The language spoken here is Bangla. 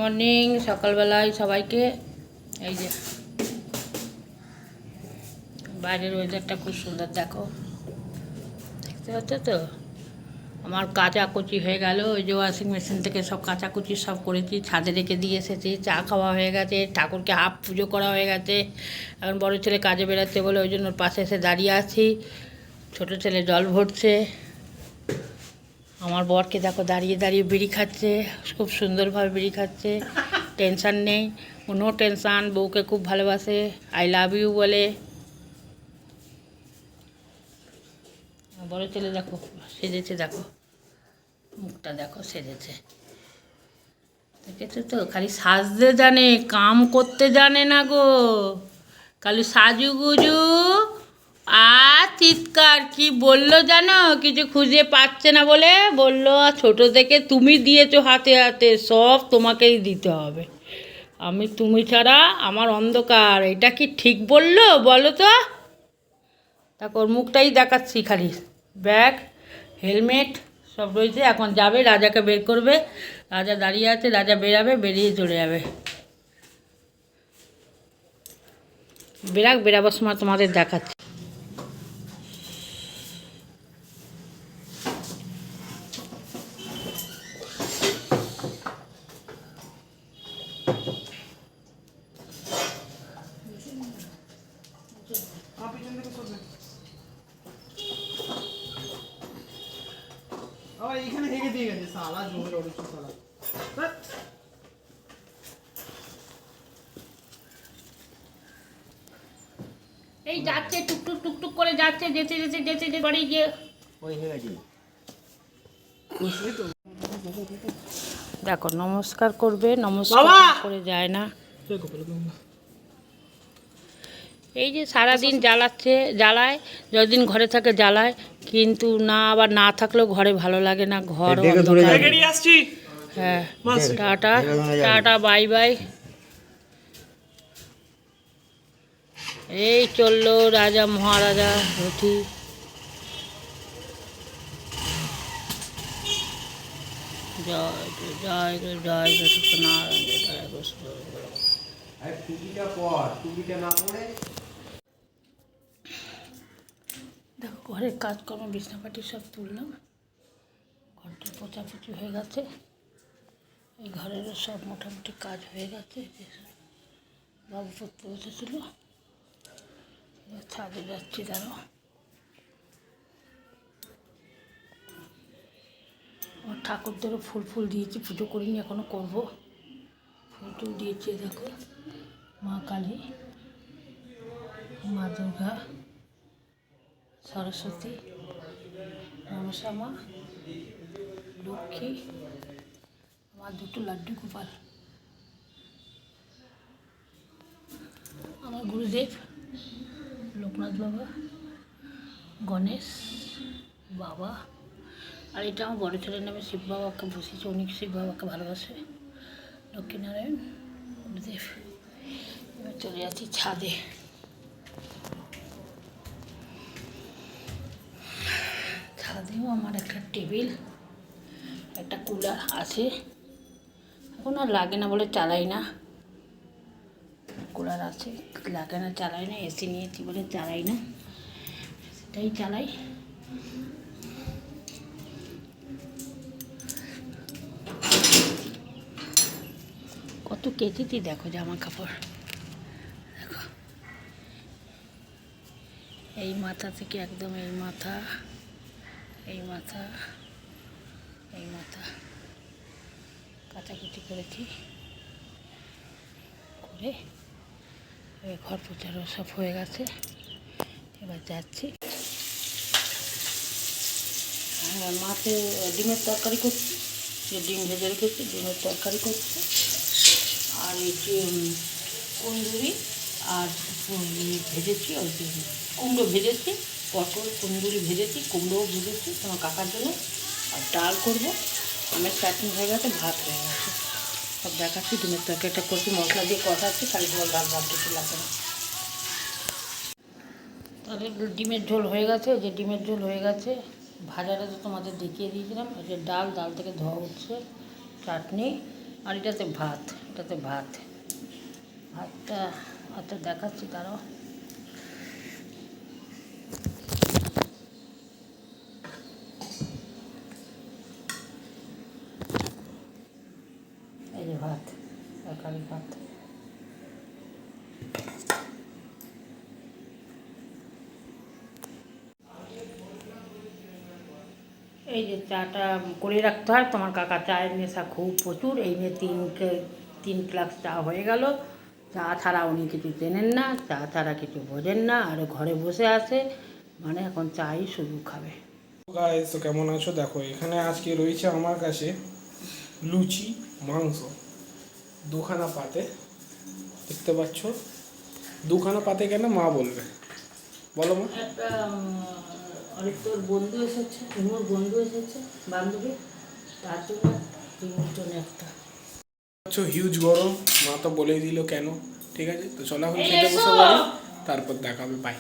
মর্নিং। সকালবেলায় সবাইকে। এই যে বাইরের ওয়েদারটা খুব সুন্দর, দেখো, দেখতে পাচ্ছ তো। আমার কাচাকুচি হয়ে গেল, ওই যে ওয়াশিং মেশিন থেকে সব কাচাকুচি সব করেছি, ছাদে রেখে দিয়ে এসেছি। চা খাওয়া হয়ে গেছে, ঠাকুরকে হাফ পুজো করা হয়ে গেছে। এখন বড় ছেলে কাজে বেরোচ্ছে বলে ওই জন্য ওর পাশে এসে দাঁড়িয়ে আছি। ছোটো ছেলে জল ভরছে। আমার বরকে দেখো দাঁড়িয়ে দাঁড়িয়ে বিড়ি খাচ্ছে, খুব সুন্দরভাবে বিড়ি খাচ্ছে, টেনশান নেই, কোনো টেনশান। বউকে খুব ভালোবাসে, আই লাভ ইউ বলে। বড় ছেলে দেখো সেজেছে, দেখো মুখটা দেখো সেজেছে, দেখেছো তো। খালি সাজতে জানে, কাম করতে জানে না গো, খালি সাজুগুজু আর চিৎকার। কি বললো জানো, কিছু খুঁজে পাচ্ছে না বলে বললো, ছোট থেকে তুমি দিয়েছো হাতে হাতে, সব তোমাকেই দিতে হবে। তুমি ছাড়া আমার অন্ধকার। এটা কি ঠিক বললো বলো তো? তারপর মুখটাই দেখাচ্ছি খালি। ব্যাগ, হেলমেট সব রয়েছে। এখন যাবে, রাজাকে বের করবে। রাজা দাঁড়িয়ে আছে, রাজা বেরাবে, বেরিয়ে চলে যাবে। বেরাবার সময় তোমাদের দেখাচ্ছি। এইখানে হেগে দিয়ে গেছে সালা জমি লড়েছে সালা। এই যাচ্ছে টুকটুক টুকটুক করে যাচ্ছে, যেতে যেতে যেতে যেতে বাড়ি গিয়ে ওই হয়ে গেছে। দেখো নমস্কার করবে, নমস্কার করে যায় না। এই যে সারাদিন জ্বালায়, যতদিন ঘরে থাকে জ্বালায়, কিন্তু না, আবার না থাকলেও ঘরে ভালো লাগে না, ঘর অন্ধকার। হ্যাঁ, টাটা টাটা, বাই বাই। এই চললো রাজা মহারাজা রথি। জয় জয় জয় সত্যনারায়ণ জয় কৃষ্ণ। দেখো ঘরের কাজকর্ম, বিছনাপাটি সব তুললাম, ঘরটা পোছাপুছি হয়ে গেছে। এই ঘরেরও সব মোটামুটি কাজ হয়ে গেছে। বাবু পড়তে বসেছিল, ছাদে যাচ্ছি। দাঁড়ো, আমার ঠাকুরদেরও ফুল দিয়েছি, পুজো করিনি, এখনও করবো। ফুল দিয়েছি, দেখো, মা কালী, মা দুর্গা, সরস্বতী, মনসা মা, লক্ষ্মী, আমার দুটো লাড্ডু গোপাল, আমার গুরুদেব লোকনাথ বাবা, গণেশ বাবা, আর এটা আমার বড় ছেলের নামে শিব বাবাকে বসেছে, উনি শিব বাবাকে ভালোবাসে। লক্ষ্মীনারায়ণ গুরুদেব। এবার চলে যাচ্ছি ছাদে। ছাদেও আমার একটা টেবিল, একটা কুলার আছে, এখন আর লাগে না বলে চালাই না। কুলার আছে, লাগে না, চালাই না। এসি নিয়েছি বলে চালাই না, সেটাই চালাই। কত কেচেছি দেখো জামা কাপড়, দেখো এই মাথা থেকে একদম এই মাথা, এই মাথা, এই মাথা কাচাকুচি করেছি করে। ঘর পোছারও সব হয়ে গেছে, এবার যাচ্ছি। মাছে ডিমের তরকারি করছি, যে ডিম ভেজে রেখেছি, ডিমের তরকারি করছি। আর এই যে কুন্দুরি আর ভেজেছি, ওই কুমড়ো ভেজেছি, পটল কুন্দুরি ভেজেছি, কুমড়োও ভেজেছি তোমার কাকার জন্য। আর ডাল করবো, আমের চাটনি হয়ে গেছে, ভাত হয়ে গেছে, সব দেখাচ্ছি। ডিমের তরকারিটা করছি, মশলা দিয়ে কষাচ্ছি, খালি ঝোল ডাল ভাত কিছু লাগবে না। তাহলে ডিমের ঝোল হয়ে গেছে, যে ডিমের ঝোল হয়ে গেছে। ভাজাটা তো তোমাদের দেখিয়ে দিয়েছিলাম। এই যে ডাল থেকে ধোয়া উঠছে, চাটনি, আর এটাতে ভাত, এটাতে ভাত। ভাতটা ভাতটা দেখাচ্ছি তারাও। এই যে ভাত, তরকারি ভাত। এই যে চাটা করে রাখতে হয়, তোমার কাকা চায়ের নেশা খুব প্রচুর, এই নিয়ে 3 গ্লাস চা হয়ে গেল। চা ছাড়া উনি কিছু চেনেন না, চা ছাড়া কিছু বোঝেন না, আর ঘরে বসে আছে মানে এখন চাই শুধু খাবে। গাইস, তো কেমন আছো? দেখো এখানে আজকে রয়েছে আমার কাছে লুচি, মাংস, দুখানা পাতে। দেখতে পাচ্ছ, দুখানা পাতে কেন মা বলবে, বলো মা। একটা অনেক তোর বন্ধু এসেছে, তোমার বন্ধু এসেছে, বান্ধবী, তার জন্য তোমার জন্য একটা। হিউজ গরম, মা তো বলেই দিল কেন। ঠিক আছে, তো চলো এখন খেতে বসে পড়ি, তারপর দেখাবে। বাই।